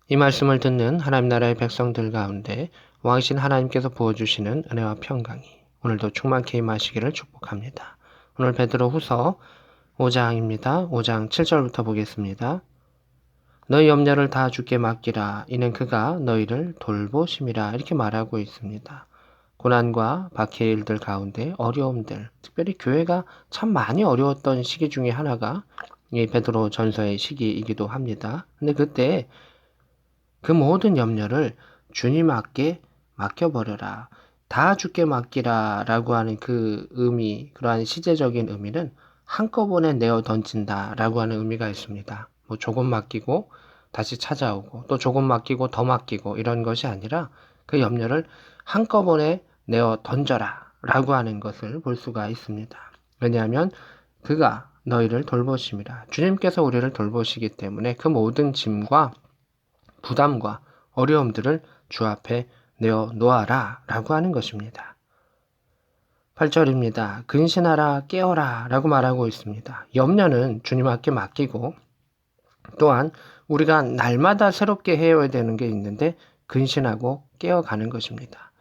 이 말씀을 듣는 하나님 나라의 백성들 가운데 왕이신 하나님께서 부어주시는 은혜와 평강이 오늘도 충만케 임하시기를 축복합니다. 오늘 베드로후서 5장입니다. 5장 7절부터 보겠습니다. 너희 염려를 다 주께 맡기라. 이는 그가 너희를 돌보심이라. 이렇게 말하고 있습니다. 고난과 박해의 일들 가운데 어려움들, 특별히 교회가 참 많이 어려웠던 시기 중에 하나가 이 베드로 전서의 시기이기도 합니다. 근데 그때 그 모든 염려를 주님께 맡겨버려라. 다 주께 맡기라 라고 하는 그 의미, 그러한 시제적인 의미는 한꺼번에 내어 던진다 라고 하는 의미가 있습니다. 뭐 조금 맡기고 다시 찾아오고 또 조금 맡기고 더 맡기고 이런 것이 아니라 그 염려를 한꺼번에 내어 던져라 라고 하는 것을 볼 수가 있습니다. 왜냐하면 그가 너희를 돌보심이라. 주님께서 우리를 돌보시기 때문에 그 모든 짐과 부담과 어려움들을 주 앞에 내어 놓아라 라고 하는 것입니다. 8절입니다. 근신하라 깨어라 라고 말하고 있습니다. 염려는 주님 앞에 맡기고 또한 우리가 날마다 새롭게 해야 되는 게 있는데 근신하고 깨어가는 것입니다.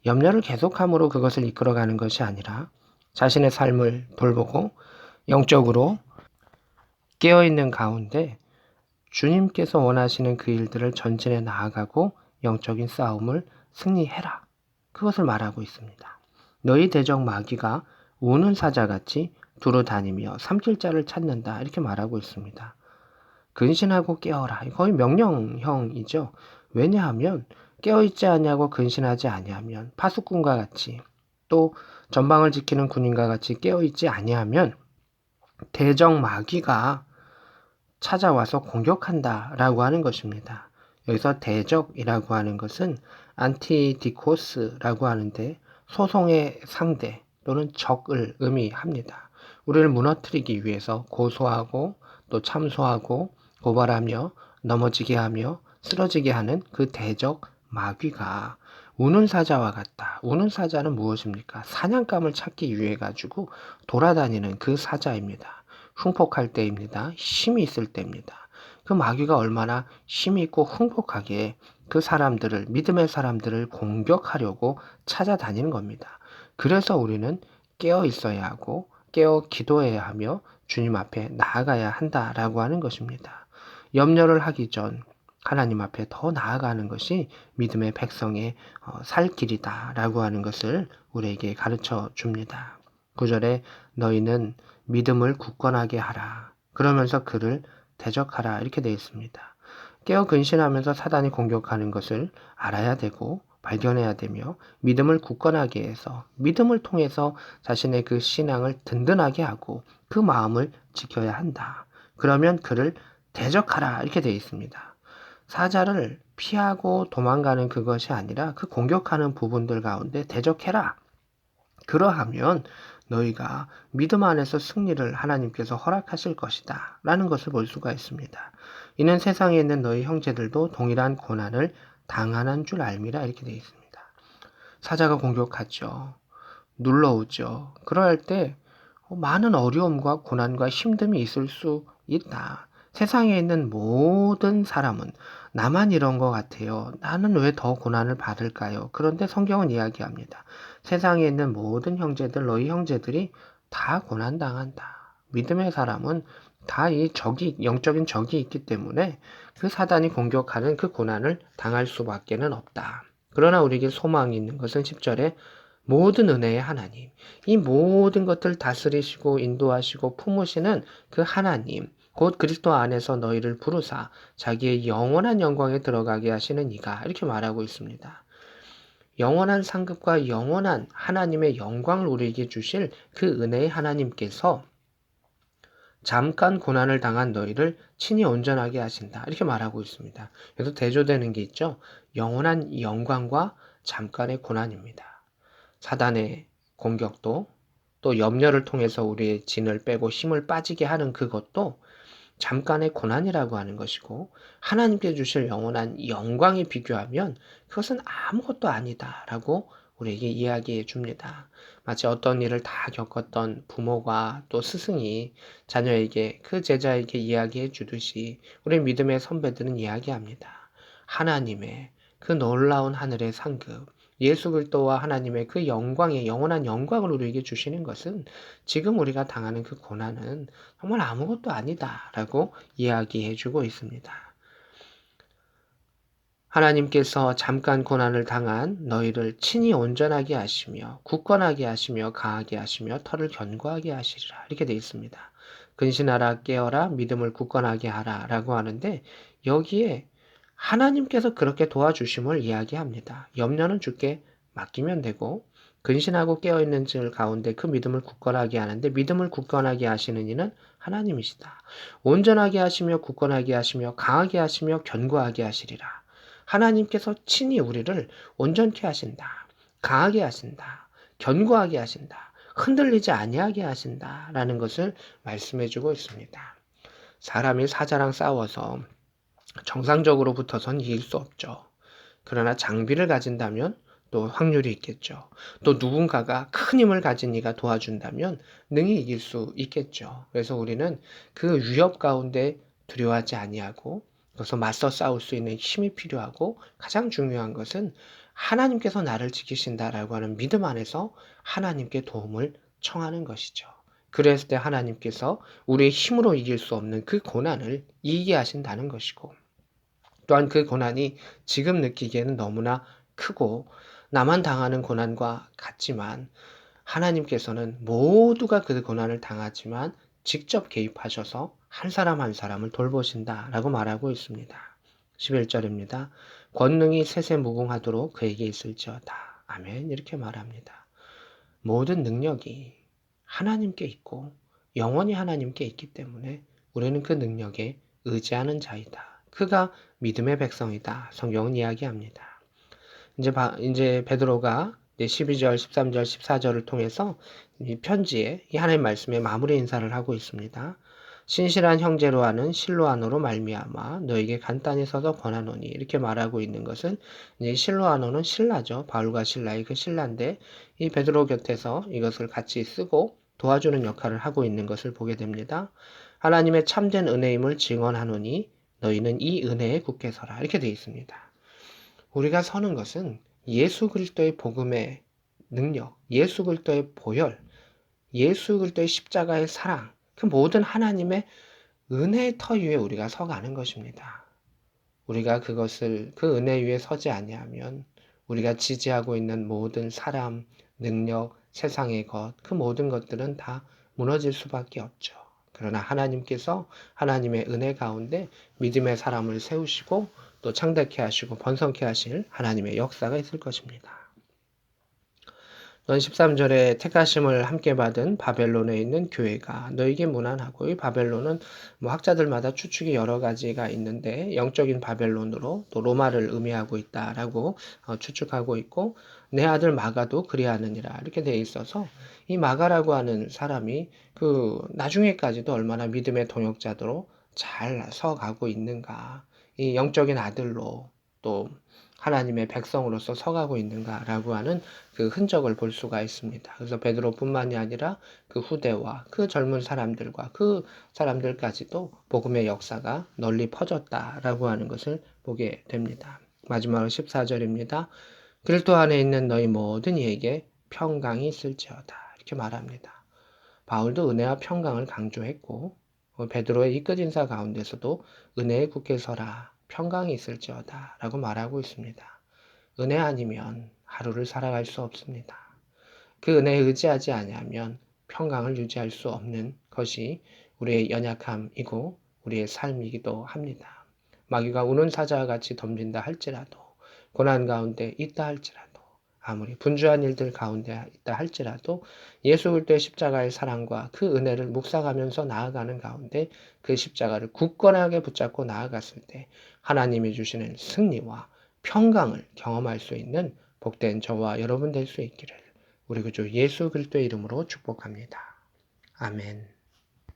염려를 계속함으로 그것을 이끌어가는 것이 아니라 자신의 삶을 돌보고 영적으로 깨어있는 가운데 주님께서 원하시는 그 일들을 전진해 나아가고 영적인 싸움을 승리해라. 그것을 말하고 있습니다. 너희 대적 마귀가 우는 사자같이 두루 다니며 삼킬 자를 찾는다. 이렇게 말하고 있습니다. 근신하고 깨어라. 거의 명령형이죠. 왜냐하면 깨어있지 아니하고 근신하지 아니하면 파수꾼과 같이 또 전방을 지키는 군인과 같이 깨어있지 아니하면 대적 마귀가 찾아와서 공격한다라고 하는 것입니다. 여기서 대적이라고 하는 것은 안티디코스라고 하는데 소송의 상대 또는 적을 의미합니다. 우리를 무너뜨리기 위해서 고소하고 또 참소하고 고발하며 넘어지게 하며 쓰러지게 하는 그 대적 마귀가 우는 사자와 같다. 우는 사자는 무엇입니까? 사냥감을 찾기 위해 가지고 돌아다니는 그 사자입니다. 흉폭할 때입니다. 힘이 있을 때입니다. 그 마귀가 얼마나 힘이 있고 흉폭하게 그 사람들을, 믿음의 사람들을 공격하려고 찾아다니는 겁니다. 그래서 우리는 깨어 있어야 하고 깨어 기도해야 하며 주님 앞에 나아가야 한다라고 하는 것입니다. 염려를 하기 전 하나님 앞에 더 나아가는 것이 믿음의 백성의 살 길이다라고 하는 것을 우리에게 가르쳐 줍니다. 9절에 너희는 믿음을 굳건하게 하라. 그러면서 그를 대적하라. 이렇게 되어 있습니다. 깨어 근신하면서 사단이 공격하는 것을 알아야 되고 발견해야 되며 믿음을 굳건하게 해서 믿음을 통해서 자신의 그 신앙을 든든하게 하고 그 마음을 지켜야 한다. 그러면 그를 대적하라. 이렇게 되어 있습니다. 사자를 피하고 도망가는 그것이 아니라 그 공격하는 부분들 가운데 대적해라. 그러하면 너희가 믿음 안에서 승리를 하나님께서 허락하실 것이다 라는 것을 볼 수가 있습니다. 이는 세상에 있는 너희 형제들도 동일한 고난을 당하는 줄 알미라. 이렇게 되어 있습니다. 사자가 공격하죠. 눌러오죠. 그럴 때 많은 어려움과 고난과 힘듦이 있을 수 있다. 세상에 있는 모든 사람은 나만 이런 것 같아요. 나는 왜 더 고난을 받을까요? 그런데 성경은 이야기합니다. 세상에 있는 모든 형제들, 너희 형제들이 다 고난당한다. 믿음의 사람은 다 이 적이, 영적인 적이 있기 때문에 그 사단이 공격하는 그 고난을 당할 수밖에는 없다. 그러나 우리에게 소망이 있는 것은 10절에 모든 은혜의 하나님, 이 모든 것들 다스리시고 인도하시고 품으시는 그 하나님, 곧 그리스도 안에서 너희를 부르사 자기의 영원한 영광에 들어가게 하시는 이가 이렇게 말하고 있습니다. 영원한 상급과 영원한 하나님의 영광을 우리에게 주실 그 은혜의 하나님께서 잠깐 고난을 당한 너희를 친히 온전하게 하신다. 이렇게 말하고 있습니다. 그래서 대조되는 게 있죠. 영원한 영광과 잠깐의 고난입니다. 사단의 공격도 또 염려를 통해서 우리의 진을 빼고 힘을 빠지게 하는 그것도 잠깐의 고난이라고 하는 것이고 하나님께 주실 영원한 영광에 비교하면 그것은 아무것도 아니다라고 우리에게 이야기해 줍니다. 마치 어떤 일을 다 겪었던 부모가 또 스승이 자녀에게 그 제자에게 이야기해 주듯이 우리 믿음의 선배들은 이야기합니다. 하나님의 그 놀라운 하늘의 상급, 예수 그리스도와 하나님의 그 영광의 영원한 영광을 우리에게 주시는 것은 지금 우리가 당하는 그 고난은 정말 아무것도 아니다라고 이야기해 주고 있습니다. 하나님께서 잠깐 고난을 당한 너희를 친히 온전하게 하시며 굳건하게 하시며 강하게 하시며 터를 견고하게 하시리라. 이렇게 되어 있습니다. 근신하라 깨어라 믿음을 굳건하게 하라 라고 하는데 여기에 하나님께서 그렇게 도와주심을 이야기합니다. 염려는 주께 맡기면 되고 근신하고 깨어있는 질 가운데 그 믿음을 굳건하게 하는데 믿음을 굳건하게 하시는 이는 하나님이시다. 온전하게 하시며 굳건하게 하시며 강하게 하시며 견고하게 하시리라. 하나님께서 친히 우리를 온전케 하신다. 강하게 하신다. 견고하게 하신다. 흔들리지 아니하게 하신다라는 것을 말씀해 주고 있습니다. 사람이 사자랑 싸워서 정상적으로 붙어선 이길 수 없죠. 그러나 장비를 가진다면 또 확률이 있겠죠. 또 누군가가 큰 힘을 가진 이가 도와준다면 능히 이길 수 있겠죠. 그래서 우리는 그 위협 가운데 두려워하지 아니하고 그래서 맞서 싸울 수 있는 힘이 필요하고 가장 중요한 것은 하나님께서 나를 지키신다라고 하는 믿음 안에서 하나님께 도움을 청하는 것이죠. 그랬을 때 하나님께서 우리의 힘으로 이길 수 없는 그 고난을 이기게 하신다는 것이고 또한 그 고난이 지금 느끼기에는 너무나 크고 나만 당하는 고난과 같지만 하나님께서는 모두가 그 고난을 당하지만 직접 개입하셔서 한 사람 한 사람을 돌보신다라고 말하고 있습니다. 11절입니다. 권능이 세세 무궁하도록 그에게 있을지어다. 아멘. 이렇게 말합니다. 모든 능력이 하나님께 있고 영원히 하나님께 있기 때문에 우리는 그 능력에 의지하는 자이다. 그가 믿음의 백성이다. 성경은 이야기합니다. 이제 베드로가 12절, 13절, 14절을 통해서 이 편지에 이 하나님의 말씀에 마무리 인사를 하고 있습니다. 신실한 형제로 하는 실로아노로 말미암아 너에게 간단히 서서 권하노니 이렇게 말하고 있는 것은 이제 실로아노는 신라죠. 바울과 신라의 그 신라인데 이 베드로 곁에서 이것을 같이 쓰고 도와주는 역할을 하고 있는 것을 보게 됩니다. 하나님의 참된 은혜임을 증언하노니 너희는 이 은혜에 굳게 서라 이렇게 되어 있습니다. 우리가 서는 것은 예수 그리스도의 복음의 능력, 예수 그리스도의 보혈, 예수 그리스도의 십자가의 사랑, 그 모든 하나님의 은혜의 터 위에 우리가 서가는 것입니다. 우리가 그것을 그 은혜 위에 서지 아니하면 우리가 지지하고 있는 모든 사람, 능력, 세상의 것, 그 모든 것들은 다 무너질 수밖에 없죠. 그러나 하나님께서 하나님의 은혜 가운데 믿음의 사람을 세우시고 또 창대케 하시고 번성케 하실 하나님의 역사가 있을 것입니다. 13절에 택하심을 함께 받은 바벨론에 있는 교회가 너에게 문안하고 이 바벨론은 학자들마다 추측이 여러 가지가 있는데 영적인 바벨론으로 또 로마를 의미하고 있다라고 추측하고 있고 내 아들 마가도 그리하느니라 이렇게 돼 있어서 이 마가라고 하는 사람이 그 나중에까지도 얼마나 믿음의 동역자로 잘 서가고 있는가 이 영적인 아들로 또 하나님의 백성으로서 서가고 있는가라고 하는 그 흔적을 볼 수가 있습니다. 그래서 베드로뿐만이 아니라 그 후대와 그 젊은 사람들과 그 사람들까지도 복음의 역사가 널리 퍼졌다라고 하는 것을 보게 됩니다. 마지막으로 14절입니다. 그리스도 안에 있는 너희 모든 이에게 평강이 있을지어다 이렇게 말합니다. 바울도 은혜와 평강을 강조했고 베드로의 이끝 인사 가운데서도 은혜에 굳게 서라 평강이 있을지어다 라고 말하고 있습니다. 은혜 아니면 하루를 살아갈 수 없습니다. 그 은혜에 의지하지 아니하면 평강을 유지할 수 없는 것이 우리의 연약함이고 우리의 삶이기도 합니다. 마귀가 우는 사자와 같이 덤빈다 할지라도 고난 가운데 있다 할지라도 아무리 분주한 일들 가운데 있다 할지라도 예수 그리스도의 십자가의 사랑과 그 은혜를 묵상하면서 나아가는 가운데 그 십자가를 굳건하게 붙잡고 나아갔을 때 하나님이 주시는 승리와 평강을 경험할 수 있는 복된 저와 여러분 될 수 있기를 우리 구주 예수 그리스도의 이름으로 축복합니다. 아멘.